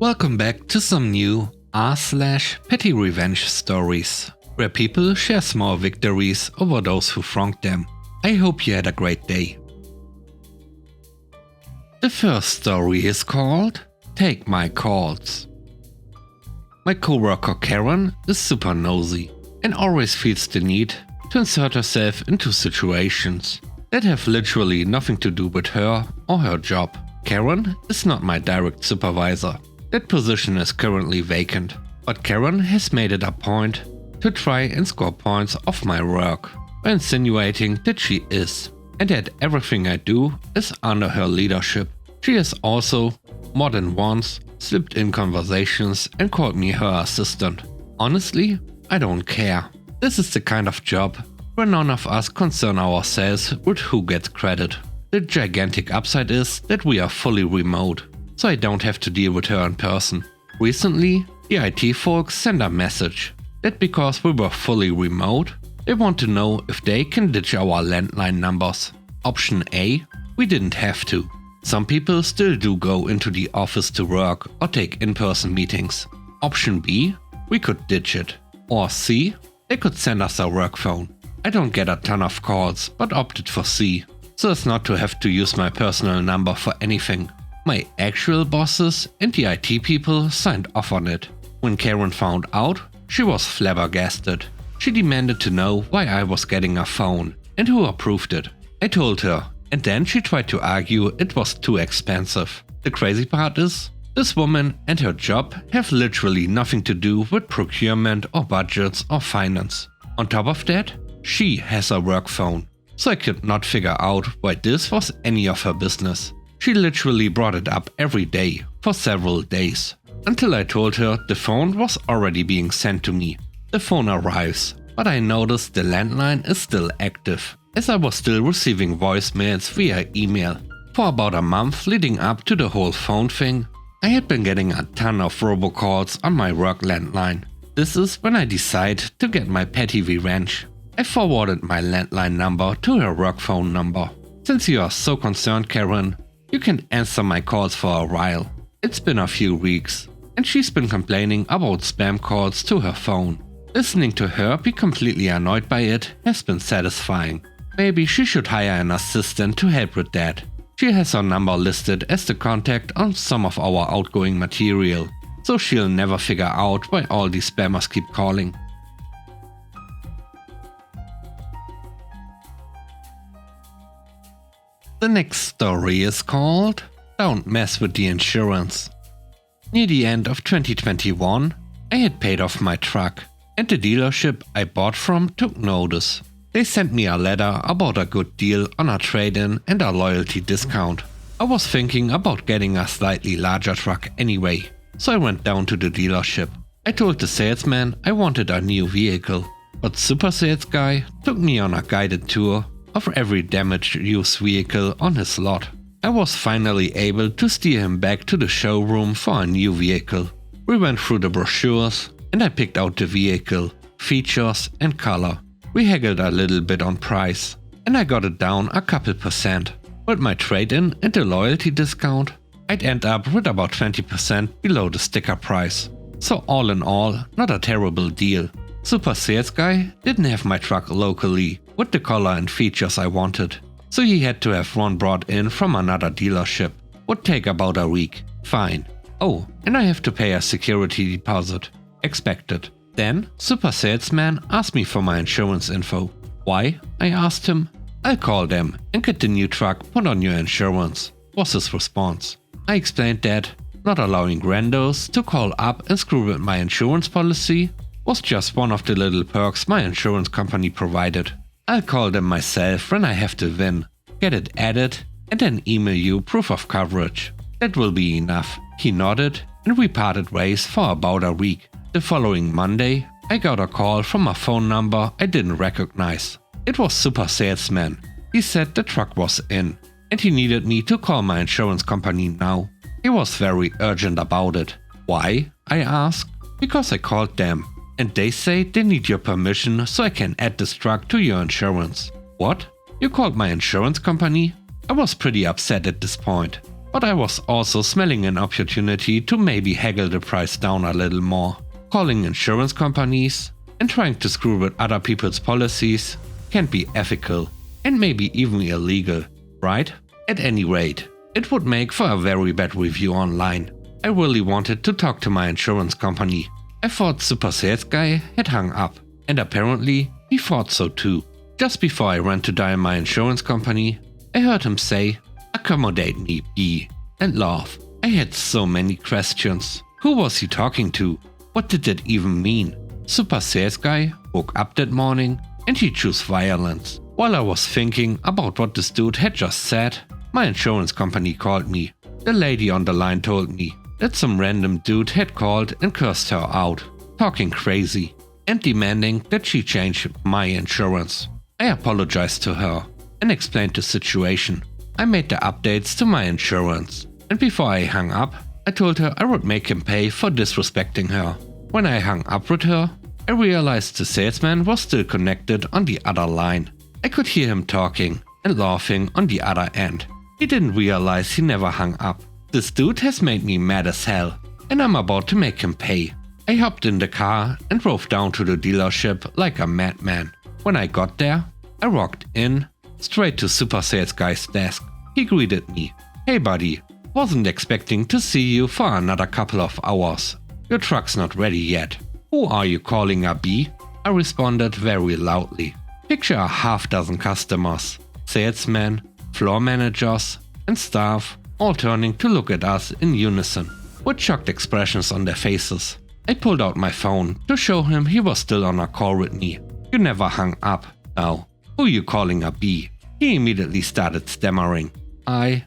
Welcome back to some new r/petty revenge stories, where people share small victories over those who wronged them. I hope you had a great day. The first story is called Take My Calls. My coworker Karen is super nosy and always feels the need to insert herself into situations that have literally nothing to do with her or her job. Karen is not my direct supervisor. That position is currently vacant, but Karen has made it a point to try and score points off my work by insinuating that she is, and that everything I do is under her leadership. She has also, more than once, slipped in conversations and called me her assistant. Honestly, I don't care. This is the kind of job where none of us concern ourselves with who gets credit. The gigantic upside is that we are fully remote, so I don't have to deal with her in person. Recently, the IT folks sent a message that because we were fully remote, they want to know if they can ditch our landline numbers. Option A, we didn't have to. Some people still do go into the office to work or take in-person meetings. Option B, we could ditch it. Or C, they could send us a work phone. I don't get a ton of calls, but opted for C, so as not to have to use my personal number for anything. My actual bosses and the IT people signed off on it. When Karen found out, she was flabbergasted. She demanded to know why I was getting a phone and who approved it. I told her, and then she tried to argue it was too expensive. The crazy part is, this woman and her job have literally nothing to do with procurement or budgets or finance. On top of that, she has a work phone, so I could not figure out why this was any of her business. She literally brought it up every day for several days, until I told her the phone was already being sent to me. The phone arrives, but I noticed the landline is still active, as I was still receiving voicemails via email. For about a month leading up to the whole phone thing, I had been getting a ton of robocalls on my work landline. This is when I decide to get my petty revenge. I forwarded my landline number to her work phone number. Since you are so concerned, Karen, you can answer my calls for a while. It's been a few weeks, and she's been complaining about spam calls to her phone. Listening to her be completely annoyed by it has been satisfying. Maybe she should hire an assistant to help with that. She has her number listed as the contact on some of our outgoing material, so she'll never figure out why all these spammers keep calling. The next story is called Don't Mess with the Insurance. Near the end of 2021, I had paid off my truck, and the dealership I bought from took notice. They sent me a letter about a good deal on a trade-in and a loyalty discount. I was thinking about getting a slightly larger truck anyway, so I went down to the dealership. I told the salesman I wanted a new vehicle, but Super Sales Guy took me on a guided tour of every damaged used vehicle on his lot. I was finally able to steer him back to the showroom for a new vehicle. We went through the brochures and I picked out the vehicle, features and color. We haggled a little bit on price and I got it down a couple %. With my trade-in and the loyalty discount, I'd end up with about 20% below the sticker price. So all in all, not a terrible deal. Super Sales Guy didn't have my truck locally with the color and features I wanted, so he had to have one brought in from another dealership. Would take about a week. Fine. Oh, and I have to pay a security deposit. Expected. Then, Super Salesman asked me for my insurance info. Why? I asked him. I'll call them and get the new truck put on your insurance, was his response. I explained that not allowing randos to call up and screw with my insurance policy was just one of the little perks my insurance company provided. I'll call them myself when I have to win, get it added, and then email you proof of coverage. That will be enough. He nodded, and we parted ways for about a week. The following Monday, I got a call from a phone number I didn't recognize. It was Super Salesman. He said the truck was in, and he needed me to call my insurance company now. He was very urgent about it. Why? I asked. Because I called them, and they say they need your permission so I can add this truck to your insurance. What? You called my insurance company? I was pretty upset at this point. but I was also smelling an opportunity to maybe haggle the price down a little more. Calling insurance companies and trying to screw with other people's policies can't be ethical and maybe even illegal, right? At any rate, it would make for a very bad review online. I really wanted to talk to my insurance company. I thought Super Sales Guy had hung up, and apparently he thought so too. Just before I ran to dial my insurance company, I heard him say, "Accommodate me, B," and laugh. I had so many questions. Who was he talking to? What did that even mean? Super Sales Guy woke up that morning and he chose violence. While I was thinking about what this dude had just said, my insurance company called me. The lady on the line told me that some random dude had called and cursed her out, talking crazy and demanding that she change my insurance. I apologized to her and explained the situation. I made the updates to my insurance, and before I hung up, I told her I would make him pay for disrespecting her. When I hung up with her, I realized the salesman was still connected on the other line. I could hear him talking and laughing on the other end. He didn't realize he never hung up. This dude has made me mad as hell, and I'm about to make him pay. I hopped in the car and drove down to the dealership like a madman. When I got there, I walked in, straight to Super Sales Guy's desk. He greeted me. "Hey buddy, wasn't expecting to see you for another couple of hours. Your truck's not ready yet. Who are you calling a B?" I responded very loudly. Picture a half-dozen customers, salesmen, floor managers, and staff all turning to look at us in unison, with shocked expressions on their faces. I pulled out my phone to show him he was still on a call with me. "You never hung up. Now, who you calling a B?" He immediately started stammering. I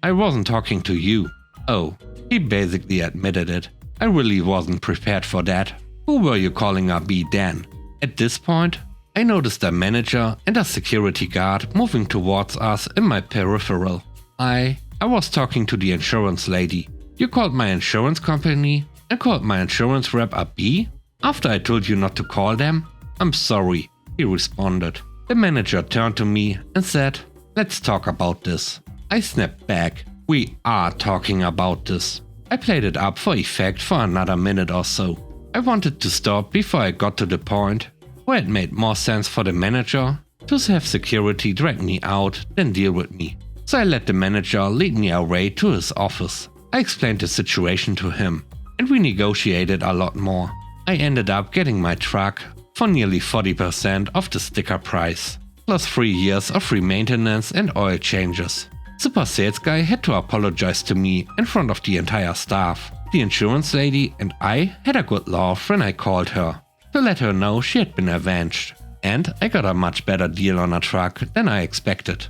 wasn't talking to you." Oh, he basically admitted it. I really wasn't prepared for that. "Who were you calling a B then?" At this point, I noticed a manager and a security guard moving towards us in my peripheral. I was talking to the insurance lady. "You called my insurance company and called my insurance rep a B? After I told you not to call them?" "I'm sorry," he responded. The manager turned to me and said, "Let's talk about this." I snapped back. "We are talking about this." I played it up for effect for another minute or so. I wanted to stop before I got to the point where it made more sense for the manager to have security drag me out than deal with me. So I let the manager lead me away to his office. I explained the situation to him, and we negotiated a lot more. I ended up getting my truck for nearly 40% of the sticker price, plus 3 years of free maintenance and oil changes. Super Sales Guy had to apologize to me in front of the entire staff. The insurance lady and I had a good laugh when I called her to let her know she had been avenged, and I got a much better deal on a truck than I expected.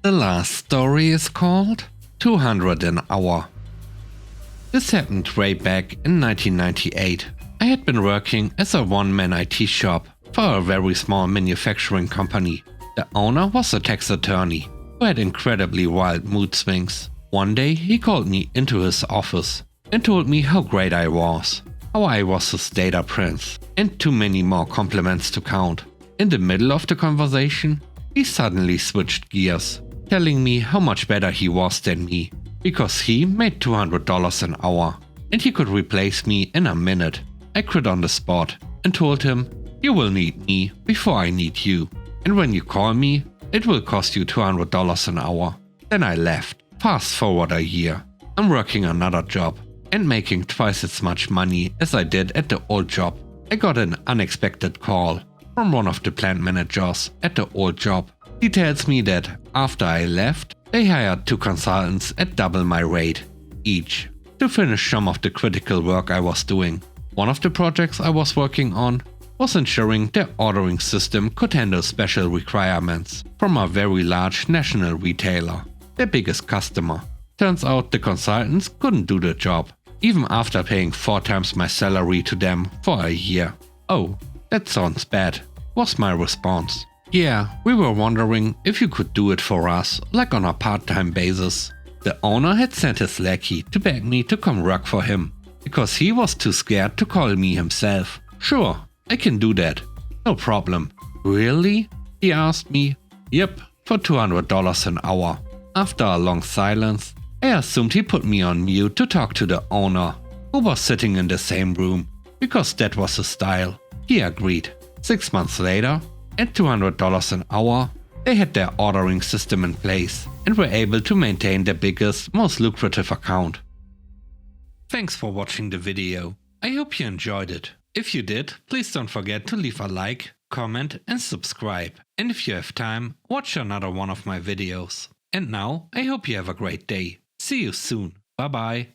The last story is called 200 an hour. This happened way back in 1998. I had been working as a one-man IT shop for a very small manufacturing company. The owner was a tax attorney who had incredibly wild mood swings. One day he called me into his office and told me how great I was, how I was his data prince, and too many more compliments to count. In the middle of the conversation, he suddenly switched gears, telling me how much better he was than me, because he made $200 an hour and he could replace me in a minute. I quit on the spot and told him, "You will need me before I need you, and when you call me, it will cost you $200 an hour." Then I left. Fast forward a year. I'm working another job and making twice as much money as I did at the old job. I got an unexpected call from one of the plant managers at the old job. He tells me that after I left, they hired 2 consultants at double my rate each to finish some of the critical work I was doing. One of the projects I was working on was ensuring their ordering system could handle special requirements from a very large national retailer, their biggest customer. Turns out the consultants couldn't do the job, even after paying 4 times my salary to them for a year. "Oh, that sounds bad," was my response. "Yeah, we were wondering if you could do it for us, like on a part-time basis." The owner had sent his lackey to beg me to come work for him, because he was too scared to call me himself. "Sure, I can do that. No problem. Really? He asked me. Yep, for $200 an hour. After a long silence, I assumed he put me on mute to talk to the owner, who was sitting in the same room, because that was his style. He agreed. 6 months later, at $200 an hour, they had their ordering system in place and were able to maintain their biggest, most lucrative account. Thanks for watching the video. I hope you enjoyed it. If you did, please don't forget to leave a like, comment and subscribe. And if you have time, watch another one of my videos. And now, I hope you have a great day. See you soon. Bye bye.